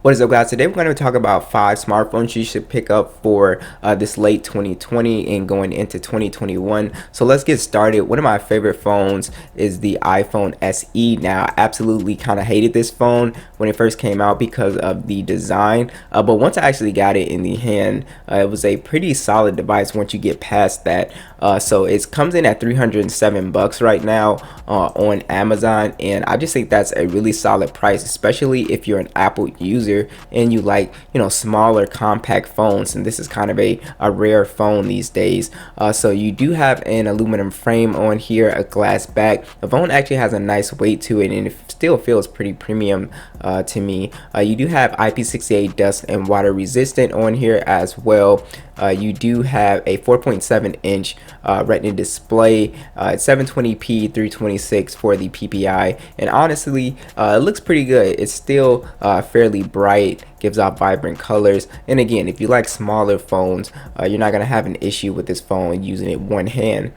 What is up, guys? Today we're going to talk about 5 smartphones you should pick up for this late 2020 and going into 2021. So let's get started. One of my favorite phones is the iPhone SE. Now, I absolutely kind of hated this phone when it first came out because of the design, but once I actually got it in the hand, it was a pretty solid device once you get past that. So it comes in at 307 bucks right now on Amazon, and I just think that's a really solid price, especially if you're an Apple user and you like, smaller compact phones, and this is kind of a rare phone these days. So you do have an aluminum frame on here, a glass back. The phone actually has a nice weight to it, and it still feels pretty premium to me. You do have IP68 dust and water resistant on here as well. You do have a 4.7-inch Retina display, 720p 326 for the PPI, and honestly it looks pretty good. It's still fairly bright, gives off vibrant colors, and again, if you like smaller phones, you're not going to have an issue with this phone using it one hand.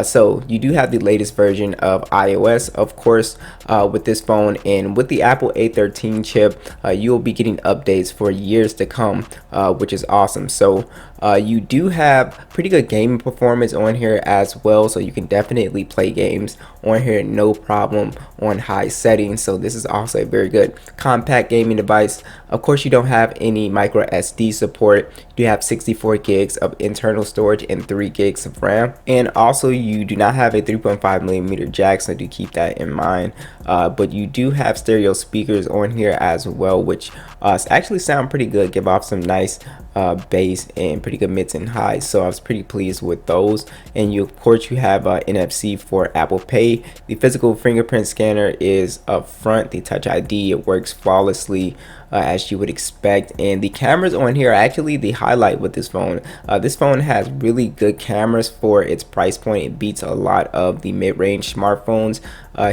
So you do have the latest version of iOS, of course, with this phone, and with the Apple A13 chip, you'll be getting updates for years to come, which is awesome. So you do have pretty good gaming performance on here as well, so you can definitely play games on here no problem on high settings. So this is also a very good compact gaming device. Of course, you don't have any micro SD support. You have 64 gigs of internal storage and 3 gigs of RAM, and also you do not have a 3.5mm jack, so do keep that in mind. But you do have stereo speakers on here as well, which actually sound pretty good, give off some nice bass and pretty good mids and highs, so I was pretty pleased with those. And you, of course, you have NFC for Apple Pay. The physical fingerprint scanner is up front. The Touch ID, it works flawlessly as you would expect, and the cameras on here are actually the highlight with this phone. This phone has really good cameras for its price point. It beats a lot of the mid-range smartphones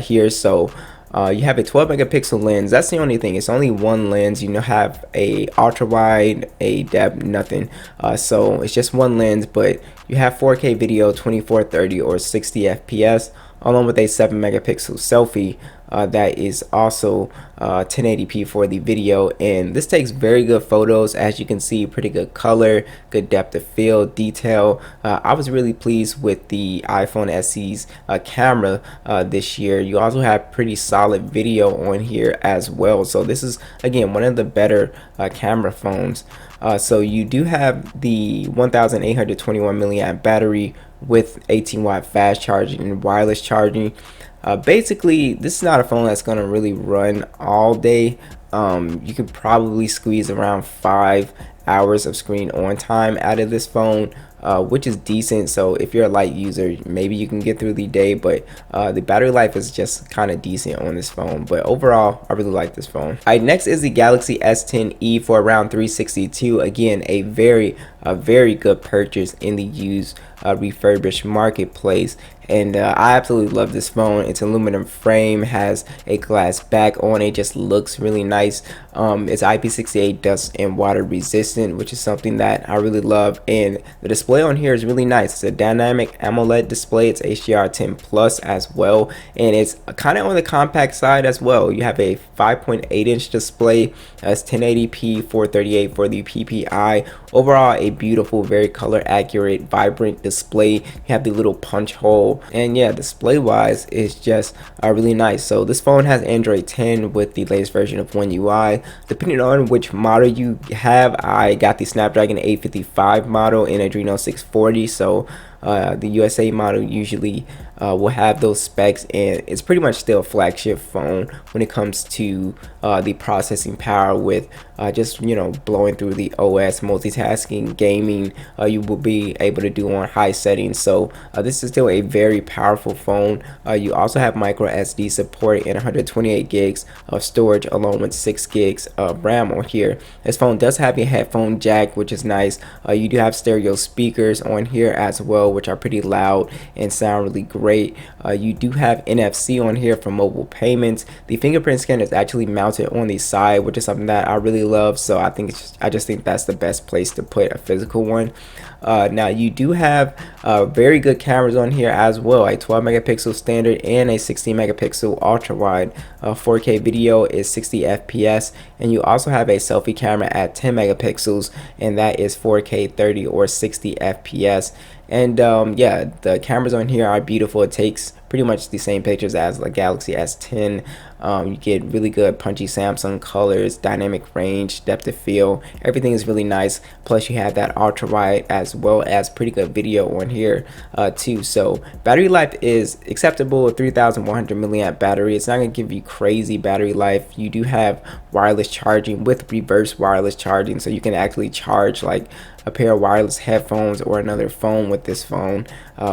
here. So you have a 12 megapixel lens. That's the only thing. It's only one lens. You have a ultra wide, a depth, nothing. So it's just one lens, but you have 4K video, 2430 or 60 FPS, along with a 7 megapixel selfie. That is also 1080p for the video, and this takes very good photos. As you can see, pretty good color, good depth of field, detail. I was really pleased with the iPhone SE's camera this year. You also have pretty solid video on here as well, so this is again one of the better camera phones. So you do have the 1821 milliamp battery with 18-watt fast charging and wireless charging. Basically, this is not a phone that's going to really run all day. You could probably squeeze around 5 hours of screen on time out of this phone, which is decent. So if you're a light user, maybe you can get through the day, but the battery life is just kind of decent on this phone. But overall, I really like this phone. All right, next is the Galaxy S10e for around $362. Again, a very good purchase in the used refurbished marketplace, and I absolutely love this phone. Its aluminum frame has a glass back on it, just looks really nice. It's IP68 dust and water resistant, which is something that I really love, and the display on here is really nice. It's a dynamic AMOLED display. It's HDR10 plus as well, and it's kind of on the compact side as well. You have a 5.8-inch display. It's 1080p 438 for the PPI. Overall, a beautiful, very color accurate, vibrant display. You have the little punch hole, and yeah, display wise is just really nice. So this phone has Android 10 with the latest version of One UI. Depending on which model you have, I got the Snapdragon 855 model and Adreno 640. So the USA model usually will have those specs, and it's pretty much still a flagship phone when it comes to the processing power, with just blowing through the OS, multitasking, gaming, you will be able to do on high settings. So this is still a very powerful phone. You also have micro SD support and 128 gigs of storage, along with 6 gigs of RAM on here. This phone does have a headphone jack, which is nice. You do have stereo speakers on here as well, which are pretty loud and sound really great. You do have NFC on here for mobile payments. The fingerprint scanner is actually mounted on the side, which is something that I really love. So I just think that's the best place to put a physical one. Now you do have very good cameras on here as well, a 12 megapixel standard and a 16 megapixel ultra wide. 4K video is 60 FPS, and you also have a selfie camera at 10 megapixels, and that is 4K 30 or 60 FPS. And yeah, the cameras on here are beautiful. It takes pretty much the same pictures as the Galaxy S10. You get really good punchy Samsung colors, dynamic range, depth of field. Everything is really nice. Plus you have that ultra wide as well as pretty good video on here too. So battery life is acceptable. 3,100 milliamp battery. It's not going to give you crazy battery life. You do have wireless charging with reverse wireless charging, so you can actually charge like a pair of wireless headphones or another phone with this phone,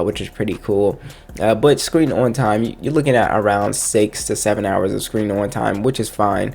which is pretty cool. But screen on time, you're looking at around 6 to 7 hours of screen on time, which is fine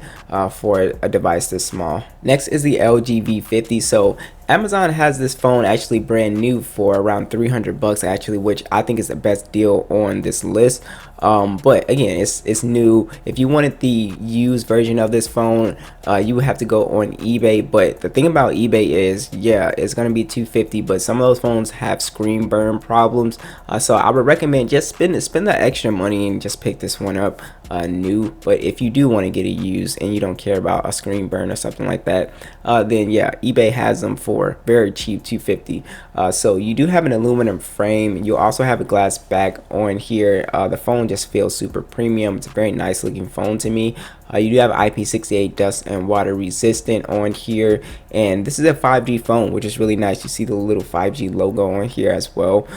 for a device this small. Next is the LG V50. So Amazon has this phone actually brand new for around 300 bucks actually, which I think is the best deal on this list. But again, it's new. If you wanted the used version of this phone, you would have to go on eBay. But the thing about eBay is, yeah, it's gonna be $250, but some of those phones have screen burn problems. So I would recommend just spend that extra money and just pick this one up new. But if you do want to get it used and you don't care about a screen burn or something like that, then yeah, eBay has them for very cheap, $250. So you do have an aluminum frame. You also have a glass back on here. The phone just feels super premium. It's a very nice looking phone to me. You do have IP68 dust and water resistant on here, and this is a 5G phone, which is really nice. You see the little 5G logo on here as well,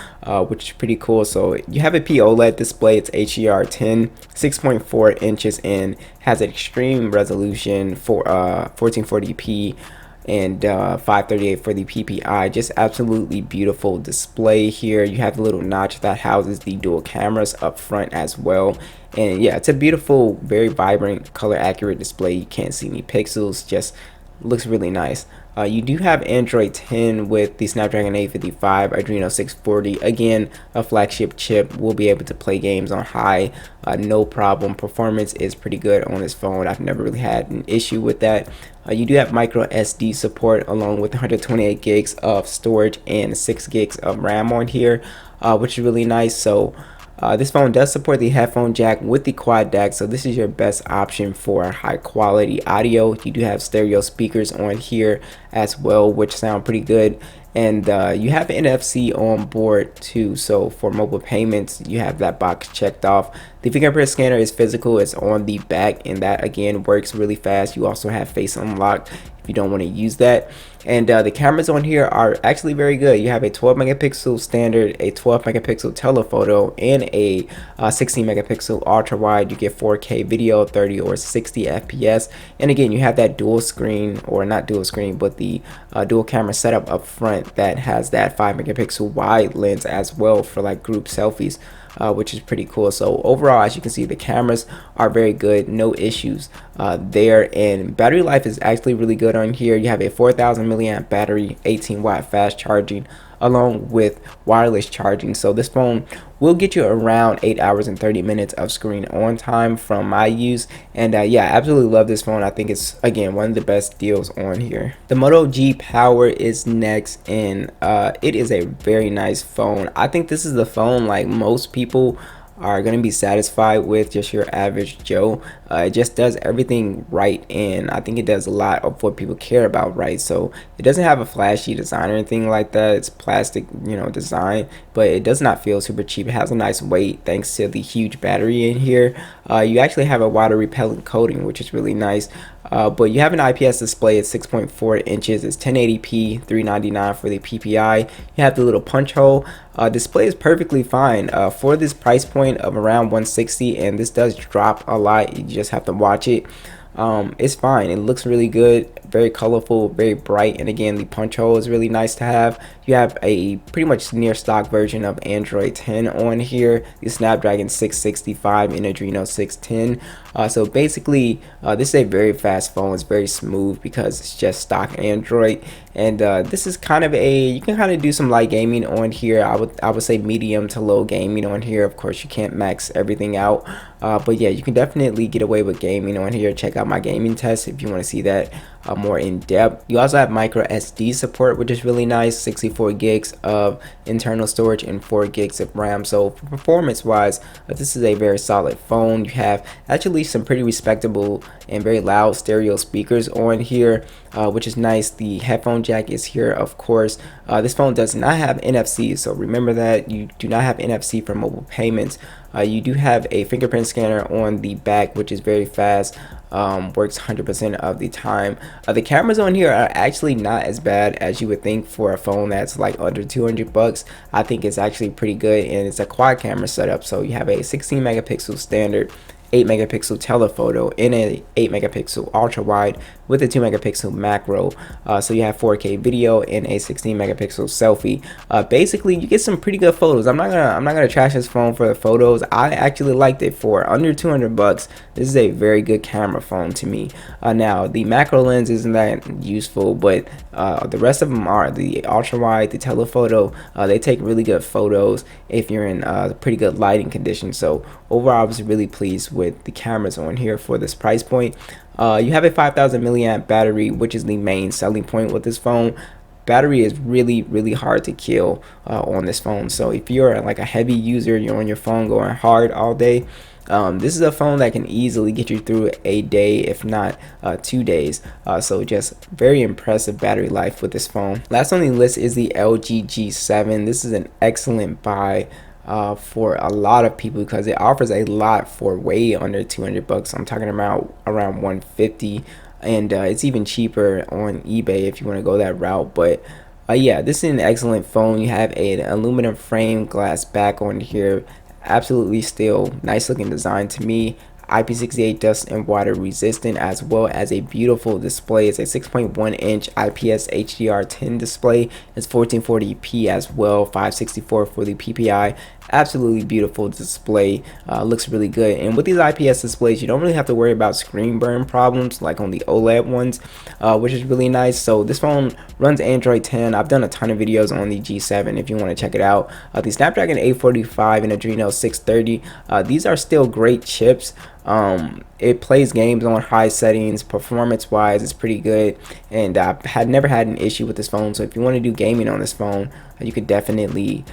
which is pretty cool. So you have a POLED display. It's HDR10, 6.4 inches, and has an extreme resolution for 1440p and 538 for the PPI. Just absolutely beautiful display here. You have the little notch that houses the dual cameras up front as well. And yeah, it's a beautiful, very vibrant, color accurate display. You can't see any pixels, just looks really nice. You do have Android 10 with the Snapdragon 855 Adreno 640. Again, a flagship chip. Will be able to play games on high, no problem. Performance is pretty good on this phone. I've never really had an issue with that. You do have micro SD support along with 128 gigs of storage and 6 gigs of RAM on here, which is really nice. So this phone does support the headphone jack with the quad DAC, so this is your best option for high quality audio. You do have stereo speakers on here as well, which sound pretty good. And you have NFC on board too, so for mobile payments you have that box checked off. The fingerprint scanner is physical, it's on the back, and that again works really fast. You also have face unlock if you don't want to use that. And the cameras on here are actually very good. You have a 12 megapixel standard, a 12 megapixel telephoto, and a 16 megapixel ultra wide. You get 4K video, 30 or 60 FPS. And again, you have that dual screen, or not dual screen, but the dual camera setup up front that has that 5 megapixel wide lens as well for like group selfies. Which is pretty cool. So overall, as you can see, the cameras are very good, no issues there, and battery life is actually really good on here. You have a 4,000 milliamp battery, 18 watt fast charging along with wireless charging. So this phone will get you around 8 hours and 30 minutes of screen on time from my use. And yeah, I absolutely love this phone. I think it's, again, one of the best deals on here. The Moto G Power is next, and it is a very nice phone. I think this is the phone like most people are going to be satisfied with, just your average Joe. It just does everything right, and I think it does a lot of what people care about, right? So it doesn't have a flashy design or anything like that. It's plastic, you know, design, but it does not feel super cheap. It has a nice weight thanks to the huge battery in here. You actually have a water repellent coating, which is really nice. But you have an IPS display at 6.4 inches. It's 1080p, $399 for the PPI. You have the little punch hole. Display is perfectly fine for this price point of around 160, and this does drop a lot. You just have to watch it. It's fine. It looks really good, very colorful, very bright, and again, the punch hole is really nice to have. You have a pretty much near stock version of Android 10 on here, the Snapdragon 665 and Adreno 610. So basically, this is a very fast phone. It's very smooth because it's just stock Android, and this is kind of you can kind of do some light gaming on here. I would say medium to low gaming on here. Of course, you can't max everything out, but yeah, you can definitely get away with gaming on here. Check out my gaming test if you want to see that. more in depth. You also have micro SD support, which is really nice, 64 gigs of internal storage and 4 gigs of RAM. So performance wise, this is a very solid phone. You have actually some pretty respectable and very loud stereo speakers on here, which is nice. The headphone jack is here, of course. This phone does not have NFC, so remember that you do not have NFC for mobile payments. You do have a fingerprint scanner on the back, which is very fast. Works 100% of the time. The cameras on here are actually not as bad as you would think for a phone that's like under 200 bucks. I think it's actually pretty good, and it's a quad camera setup. So you have a 16 megapixel standard, 8 megapixel telephoto, and a 8 megapixel ultra wide with a 2 megapixel macro. So you have 4K video and a 16 megapixel selfie. Basically, you get some pretty good photos. I'm not gonna trash this phone for the photos. I actually liked it. For under 200 bucks. This is a very good camera phone to me. Now the macro lens isn't that useful, but the rest of them are. The ultra wide, the telephoto, they take really good photos if you're in pretty good lighting conditions. So overall, I was really pleased with the cameras on here for this price point. You have a 5,000 milliamp battery, which is the main selling point with this phone. Battery is really hard to kill on this phone. So if you're like a heavy user, you're on your phone going hard all day, this is a phone that can easily get you through a day, if not 2 days. So just very impressive battery life with this phone. Last on the list is the LG G7. This is an excellent buy for a lot of people because it offers a lot for way under 200 bucks. I'm talking about around 150, and it's even cheaper on eBay if you want to go that route. But yeah, this is an excellent phone. You have an aluminum frame, glass back on here. Absolutely still nice looking design to me. IP68 dust and water resistant, as well as a beautiful display. It's a 6.1 inch IPS HDR10 display. It's 1440p as well, 564 for the PPI. Absolutely beautiful display. Looks really good. And with these IPS displays, you don't really have to worry about screen burn problems like on the OLED ones, which is really nice. So this phone runs Android 10. I've done a ton of videos on the G7 if you want to check it out. The Snapdragon 845 and Adreno 630, these are still great chips. It plays games on high settings. Performance wise, it's pretty good, and I had never had an issue with this phone. So if you want to do gaming on this phone, you could definitely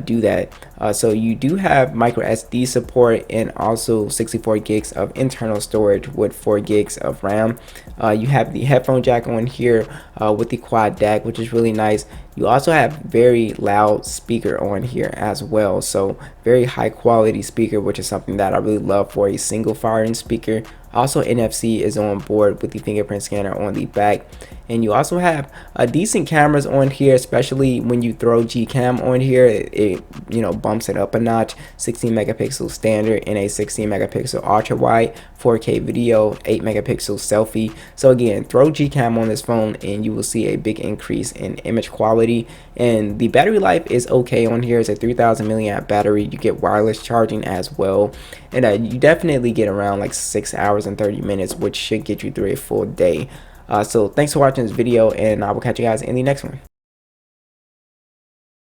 do that. So you do have micro SD support and also 64 gigs of internal storage with 4 gigs of RAM. You have the headphone jack on here with the quad DAC, which is really nice. You also have very loud speaker on here as well, so very high quality speaker, which is something that I really love for a single firing speaker. Also, NFC is on board with the fingerprint scanner on the back, and you also have decent cameras on here, especially when you throw Gcam on here. It bumps it up a notch. 16 megapixel standard and a 16 megapixel ultra wide, 4K video, 8 megapixel selfie. So again, throw Gcam on this phone and you will see a big increase in image quality. And the battery life is okay on here. It's a 3,000 milliamp battery. You get wireless charging as well, and you definitely get around like 6 hours and 30 minutes, which should get you through a full day. So thanks for watching this video, and I will catch you guys in the next one.